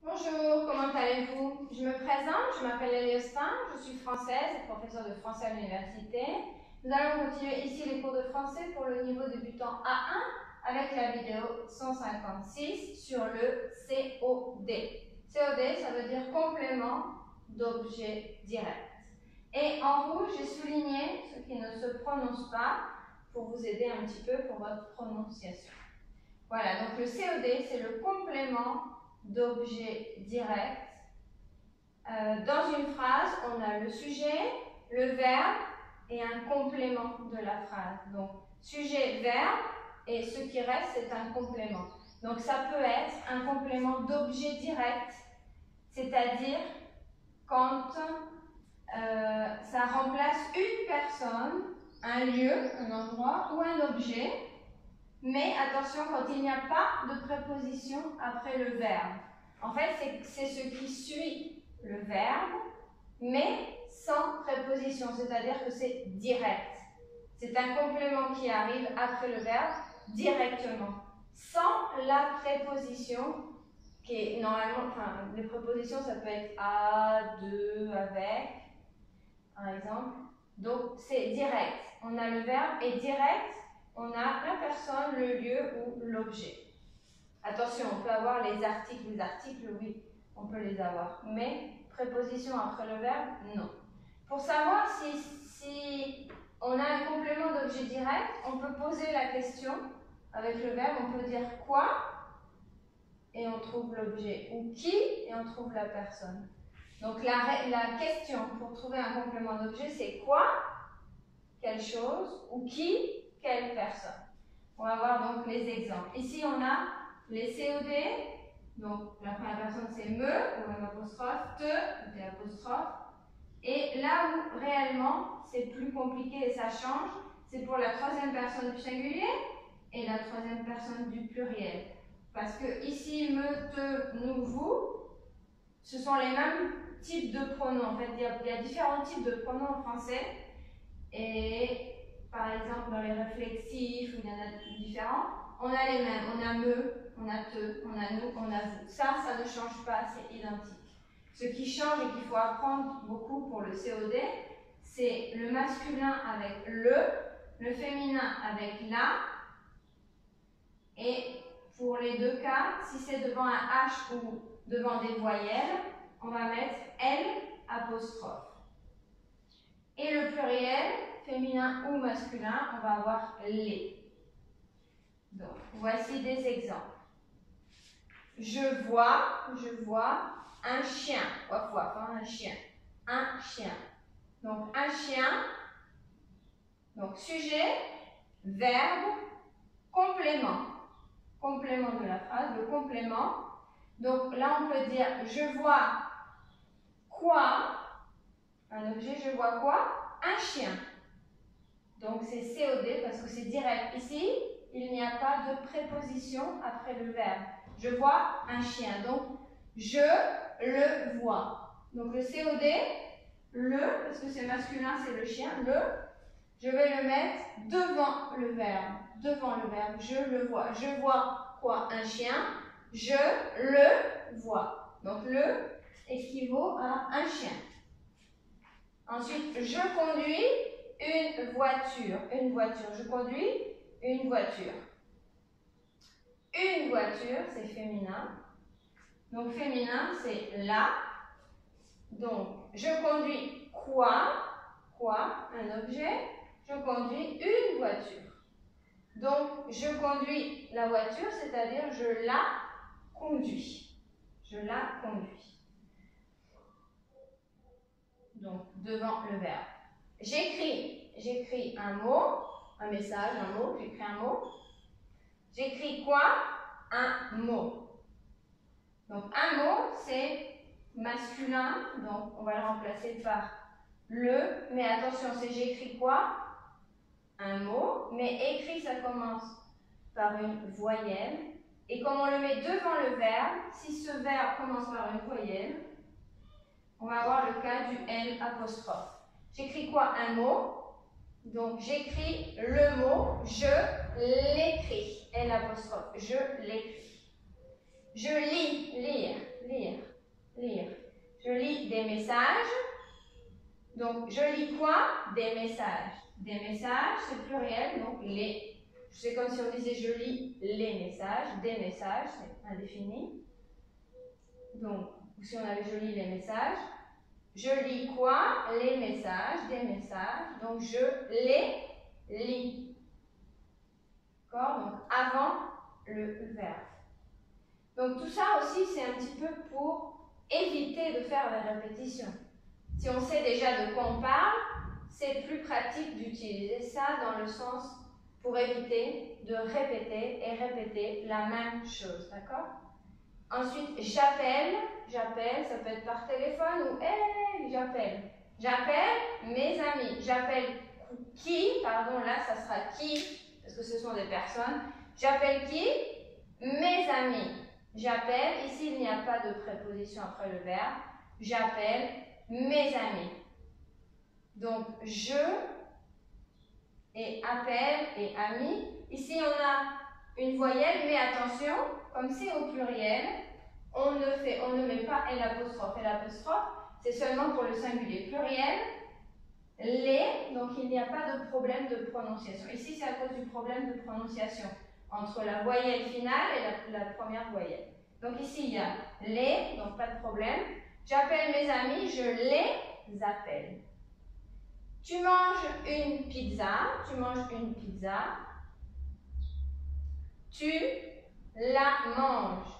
Bonjour, comment allez-vous? Je me présente, je m'appelle Eliostin, je suis française et professeure de français à l'université. Nous allons continuer ici les cours de français pour le niveau débutant A1 avec la vidéo 156 sur le COD. COD, ça veut dire complément d'objet direct. Et en rouge, j'ai souligné ce qui ne se prononce pas pour vous aider un petit peu pour votre prononciation. Voilà, donc le COD, c'est le complément d'objet direct. Dans une phrase, on a le sujet, le verbe et un complément de la phrase. Donc, sujet, verbe et ce qui reste, c'est un complément. Donc, ça peut être un complément d'objet direct, c'est-à-dire quand ça remplace une personne, un lieu, un endroit ou un objet. Mais attention, quand il n'y a pas de préposition après le verbe. En fait, c'est ce qui suit le verbe, mais sans préposition, c'est-à-dire que c'est direct. C'est un complément qui arrive après le verbe directement, sans la préposition, qui est normalement, enfin, les prépositions, ça peut être à, de, avec, par exemple. Donc, c'est direct. On a le verbe et direct, on a la personne, le lieu ou l'objet. Attention, on peut avoir les articles. Les articles, oui, on peut les avoir. Mais préposition après le verbe, non. Pour savoir si on a un complément d'objet direct, on peut poser la question avec le verbe. On peut dire quoi et on trouve l'objet. Ou qui et on trouve la personne. Donc la question pour trouver un complément d'objet, c'est quoi, quelle chose, ou qui, quelle personne. On va voir donc les exemples. Ici, on a les COD. Donc, la première personne, c'est me, ou même apostrophe, te, ou des apostrophes. Et là où, réellement, c'est plus compliqué et ça change, c'est pour la troisième personne du singulier et la troisième personne du pluriel. Parce que ici, me, te, nous, vous, ce sont les mêmes types de pronoms. En fait, il y a différents types de pronoms en français. Et par exemple, dans les réflexifs, où il y en a différents, on a les mêmes. On a me, on a te, on a nous, on a vous. Ça ne change pas, c'est identique. Ce qui change et qu'il faut apprendre beaucoup pour le COD, c'est le masculin avec le féminin avec la. Et pour les deux cas, si c'est devant un H ou devant des voyelles, on va mettre L apostrophe. Et le pluriel, féminin ou masculin, on va avoir les. Donc, voici des exemples. Je vois un chien. Un chien. Un chien. Donc, un chien. Donc, sujet, verbe, complément. Complément de la phrase, le complément. Donc, là, on peut dire je vois quoi. Un objet, je vois quoi? Un chien. Donc, c'est COD parce que c'est direct. Ici, il n'y a pas de préposition après le verbe. Je vois un chien. Donc, je le vois. Donc, le COD, le, parce que c'est masculin, c'est le chien, le, je vais le mettre devant le verbe. Devant le verbe, je le vois. Je vois quoi? Un chien. Je le vois. Donc, le équivaut à un chien. Ensuite, je conduis une voiture. Une voiture. Je conduis une voiture. Une voiture, c'est féminin. Donc, féminin, c'est la. Donc, je conduis quoi? Quoi? Un objet. Je conduis une voiture. Donc, je conduis la voiture, c'est-à-dire je la conduis. Je la conduis. Donc, devant le verbe. J'écris un mot, un message, un mot, j'écris un mot. J'écris quoi? Un mot. Donc, un mot, c'est masculin, donc on va le remplacer par le, mais attention, c'est j'écris quoi? Un mot, mais écrit, ça commence par une voyelle. Et comme on le met devant le verbe, si ce verbe commence par une voyelle, on va avoir le cas du L apostrophe. J'écris quoi? Un mot. Donc, j'écris le mot, je l'écris. L apostrophe, je l'écris. Je lis, lire. lire, lire. Je lis des messages. Donc, je lis quoi? Des messages. Des messages, c'est pluriel, donc les. C'est comme si on disait je lis les messages, des messages, c'est indéfini. Donc, si on avait je lis les messages, je lis quoi? Les messages, des messages, donc je les lis. D'accord? Donc, avant le verbe. Donc, tout ça aussi, c'est un petit peu pour éviter de faire la répétition. Si on sait déjà de quoi on parle, c'est plus pratique d'utiliser ça dans le sens pour éviter de répéter et répéter la même chose, d'accord? Ensuite, j'appelle, ça peut être par téléphone ou hey, j'appelle. J'appelle mes amis. J'appelle qui, pardon, là ça sera qui, parce que ce sont des personnes. J'appelle qui? Mes amis. J'appelle, ici il n'y a pas de préposition après le verbe. J'appelle mes amis. Donc, je et appelle et ami. Ici, on a une voyelle, mais attention, comme c'est au pluriel, on ne met pas l'apostrophe. L'apostrophe, c'est seulement pour le singulier. Pluriel, les, donc il n'y a pas de problème de prononciation. Ici, c'est à cause du problème de prononciation entre la voyelle finale et la première voyelle. Donc ici, il y a les, donc pas de problème. J'appelle mes amis, je les appelle. Tu manges une pizza, tu la manges.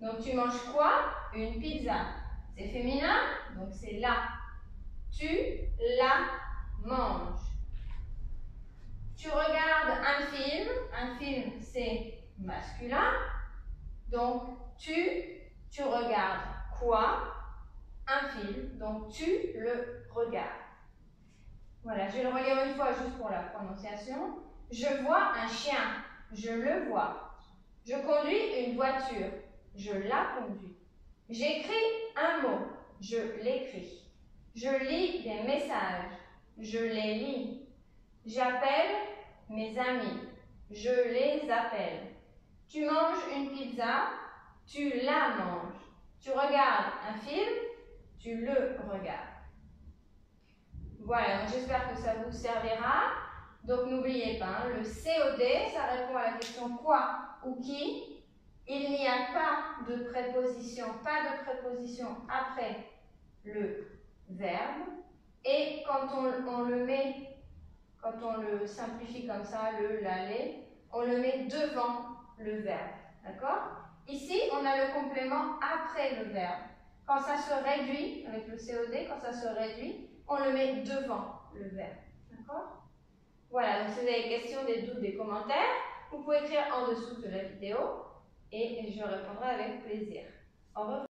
Donc tu manges quoi? Une pizza. C'est féminin, donc c'est la. Tu la manges. Tu regardes un film c'est masculin, donc tu regardes quoi? Un film, donc tu le regardes. Voilà, je vais le relire une fois juste pour la prononciation. Je vois un chien, je le vois. Je conduis une voiture, je la conduis. J'écris un mot, je l'écris. Je lis des messages, je les lis. J'appelle mes amis, je les appelle. Tu manges une pizza, tu la manges. Tu regardes un film, tu le regardes. Voilà, donc j'espère que ça vous servira. Donc n'oubliez pas, le COD, ça répond à la question quoi ou qui. Il n'y a pas de préposition après le verbe. Et quand on le simplifie comme ça, le, la, les, on le met devant le verbe. D'accord? Ici, on a le complément après le verbe. Quand ça se réduit, avec le COD, quand ça se réduit, on le met devant le verbe. D'accord? Voilà, donc si vous avez des questions, des doutes, des commentaires, vous pouvez écrire en dessous de la vidéo et je répondrai avec plaisir. Au revoir.